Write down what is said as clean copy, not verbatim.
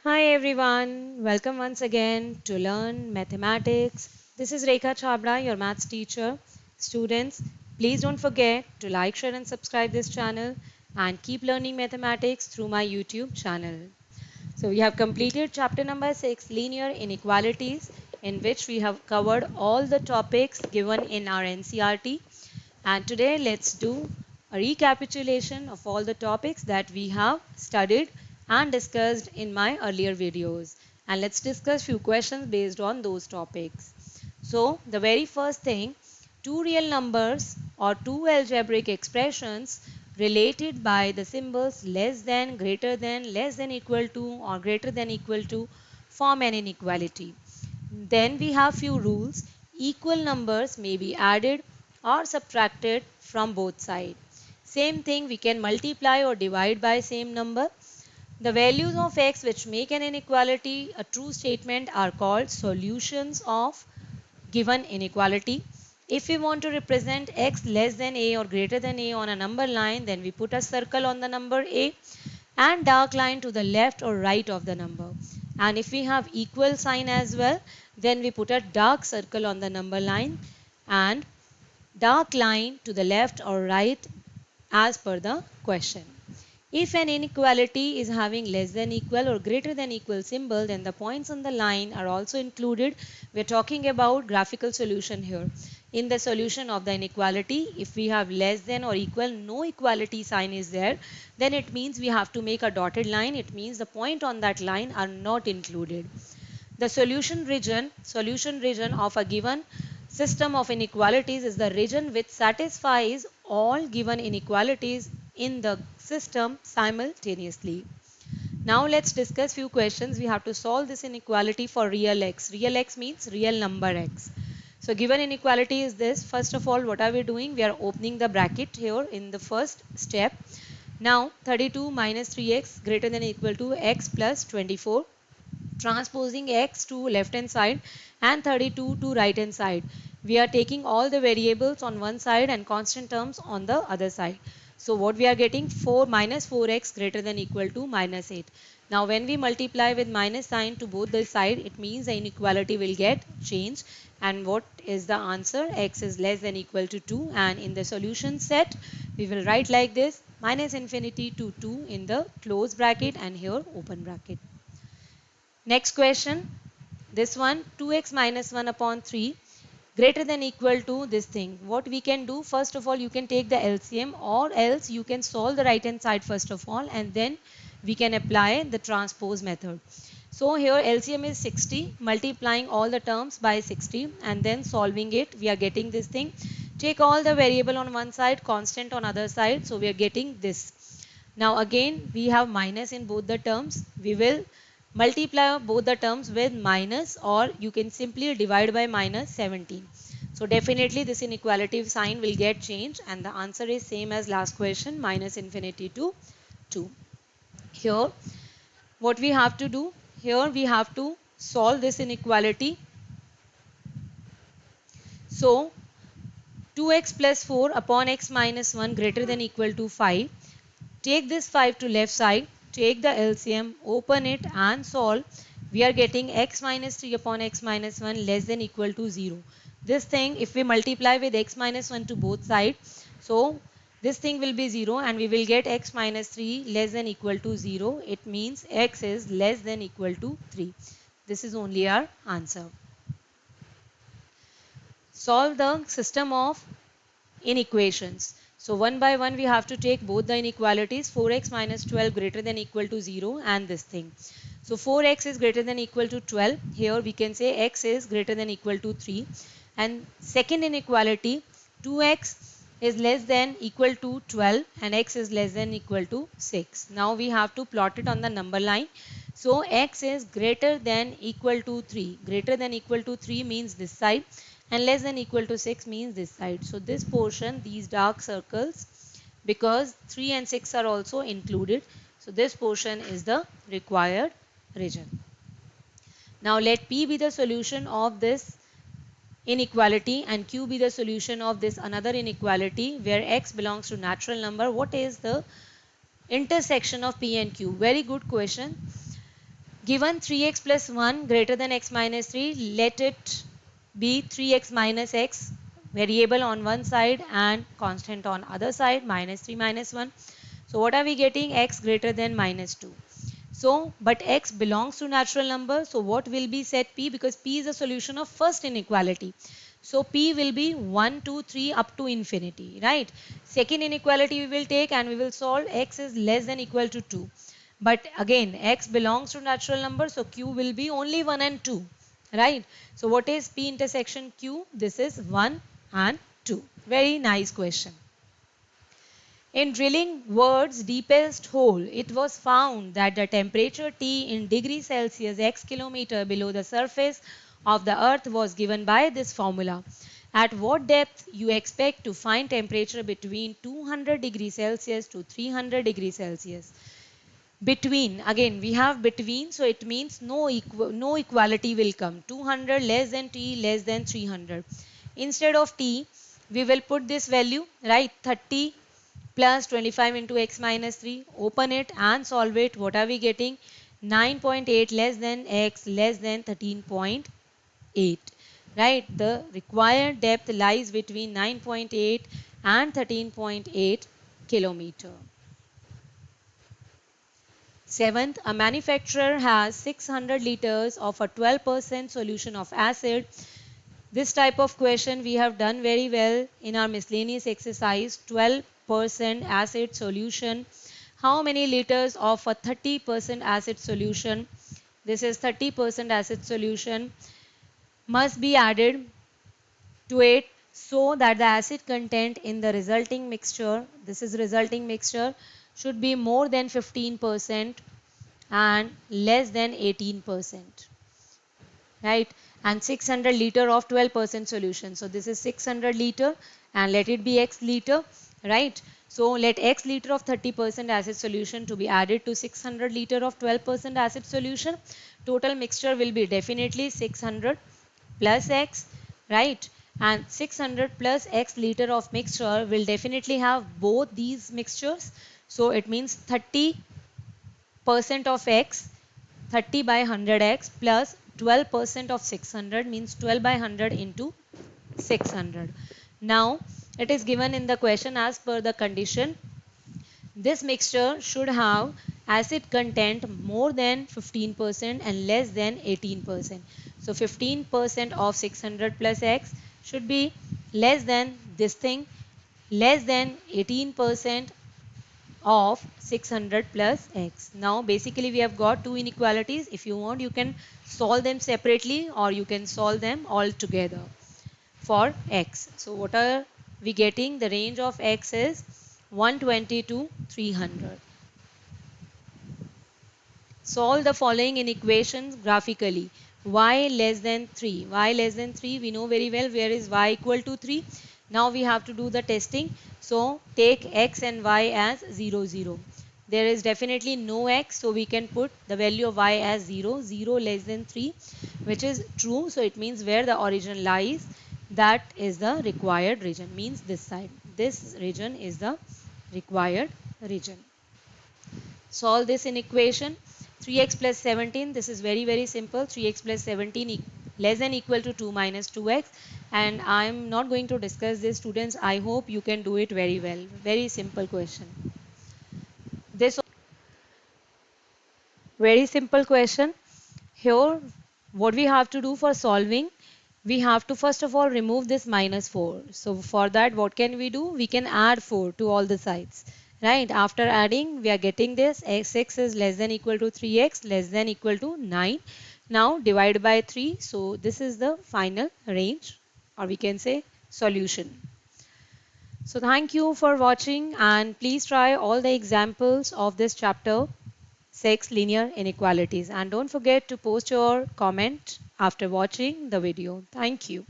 Hi everyone, welcome once again to Learn Mathematics. This is Rekha Chabra, your maths teacher. Students, please don't forget to like, share, and subscribe this channel and keep learning mathematics through my YouTube channel. So, we have completed chapter number 6, Linear Inequalities, in which we have covered all the topics given in our NCERT. And today, let's do a recapitulation of all the topics that we have studied and discussed in my earlier videos. And let's discuss few questions based on those topics. So, the very first thing, two real numbers or two algebraic expressions related by the symbols less than, greater than, less than equal to or greater than equal to form an inequality. Then we have few rules. Equal numbers may be added or subtracted from both sides. Same thing, we can multiply or divide by same number. The values of x which make an inequality a true statement are called solutions of given inequality. If we want to represent x less than a or greater than a on a number line, then we put a circle on the number a and dark line to the left or right of the number. And if we have equal sign as well, then we put a dark circle on the number line and dark line to the left or right as per the question. If an inequality is having less than equal or greater than equal symbol, then the points on the line are also included. We are talking about graphical solution here. In the solution of the inequality, if we have less than or equal, no equality sign is there, then it means we have to make a dotted line. It means the point on that line are not included. The solution region of a given system of inequalities is the region which satisfies all given inequalities in the system simultaneously. Now let's discuss few questions. We have to solve this inequality for real x. Real x means real number x. So given inequality is this. First of all, what are we doing? We are opening the bracket here in the first step. Now 32 minus 3x greater than or equal to x plus 24, transposing x to left hand side and 32 to right hand side. We are taking all the variables on one side and constant terms on the other side. So what we are getting, 4 minus 4x greater than or equal to minus 8. Now when we multiply with minus sign to both the side, it means the inequality will get changed. And what is the answer? X is less than or equal to 2, and in the solution set we will write like this: minus infinity to 2 in the close bracket and here open bracket. Next question, this one, 2x minus 1 upon 3 greater than or equal to this thing. What we can do, first of all, you can take the LCM, or else you can solve the right hand side first of all, and then we can apply the transpose method. So here LCM is 60, multiplying all the terms by 60 and then solving it, we are getting this thing. Take all the variable on one side, constant on other side, so we are getting this. Now again we have minus in both the terms. We will multiply both the terms with minus, or you can simply divide by minus 17. So definitely this inequality sign will get changed, and the answer is same as last question, minus infinity to 2. Here what we have to do, here we have to solve this inequality. So 2x plus 4 upon x minus 1 greater than or equal to 5. Take this 5 to left side, take the LCM, open it and solve. We are getting x minus 3 upon x minus 1 less than or equal to 0. This thing, if we multiply with x minus 1 to both sides, so this thing will be 0 and we will get x minus 3 less than or equal to 0. It means x is less than or equal to 3. This is only our answer. Solve the system of inequations. So one by one we have to take both the inequalities, 4x minus 12 greater than or equal to 0 and this thing. So 4x is greater than or equal to 12. Here we can say x is greater than or equal to 3. And second inequality, 2x is less than or equal to 12 and x is less than or equal to 6. Now we have to plot it on the number line. So x is greater than or equal to 3. Greater than or equal to 3 means this side, and less than or equal to 6 means this side. So this portion, these dark circles, because 3 and 6 are also included, so this portion is the required region. Now let P be the solution of this inequality and Q be the solution of this another inequality where x belongs to natural number. What is the intersection of P and Q? Very good question. Given 3x plus 1 greater than x minus 3, let it be 3x minus x, variable on one side and constant on other side, minus 3 minus 1. So what are we getting? X greater than minus 2. So, but x belongs to natural number. So what will be set P? Because P is a solution of first inequality. So P will be 1, 2, 3 up to infinity, right? Second inequality we will take and we will solve x is less than equal to 2. But again, x belongs to natural number, so Q will be only 1 and 2, right? So what is P intersection Q? This is 1 and 2. Very nice question. In drilling world's deepest hole, it was found that the temperature T in degrees Celsius x kilometer below the surface of the earth was given by this formula. At what depth you expect to find temperature between 200 degrees Celsius to 300 degrees Celsius? Between, again we have between, so it means no equality will come. 200 less than T less than 300. Instead of T, we will put this value, right? 30 plus 25 into x minus 3. Open it and solve it. What are we getting? 9.8 less than x less than 13.8. Right? The required depth lies between 9.8 and 13.8 kilometer. Seventh, a manufacturer has 600 liters of a 12% solution of acid. This type of question we have done very well in our miscellaneous exercise. 12% acid solution. How many liters of a 30% acid solution? This is 30% acid solution must be added to it so that the acid content in the resulting mixture, this is resulting mixture, should be more than 15% and less than 18%, right? And 600 liter of 12% solution. So this is 600 liter and let it be x liter, right? So let x liter of 30% acid solution to be added to 600 liter of 12% acid solution. Total mixture will be definitely 600 plus x, right? And 600 plus x liter of mixture will definitely have both these mixtures. So it means 30% of x, 30 by 100x plus 12% of 600 means 12 by 100 into 600. Now it is given in the question as per the condition. This mixture should have acid content more than 15% and less than 18%. So 15% of 600 plus x should be less than this thing, less than 18% of 600 plus x. Now basically we have got two inequalities. If you want, you can solve them separately or you can solve them all together for x. So what are we getting? The range of x is 120 to 300. Solve the following in equations graphically. Y less than 3. Y less than 3 we know very well where is y equal to 3. Now we have to do the testing. So take x and y as 0, 0. There is definitely no x, so we can put the value of y as 0, 0 less than 3, which is true. So it means where the origin lies, that is the required region, means this side. This region is the required region. Solve this in equation. 3x plus 17, this is very simple. 3x plus 17 less than equal to 2 minus 2x, and I am not going to discuss this, students. I hope you can do it very well. Very simple question. This very simple question. Here what we have to do for solving, we have to first of all remove this minus 4. So for that what can we do? We can add 4 to all the sides, right? After adding we are getting this x is less than equal to 3x less than equal to 9. Now divide by 3. So this is the final range, or we can say solution. So thank you for watching and please try all the examples of this chapter 6, linear inequalities, and don't forget to post your comment after watching the video. Thank you.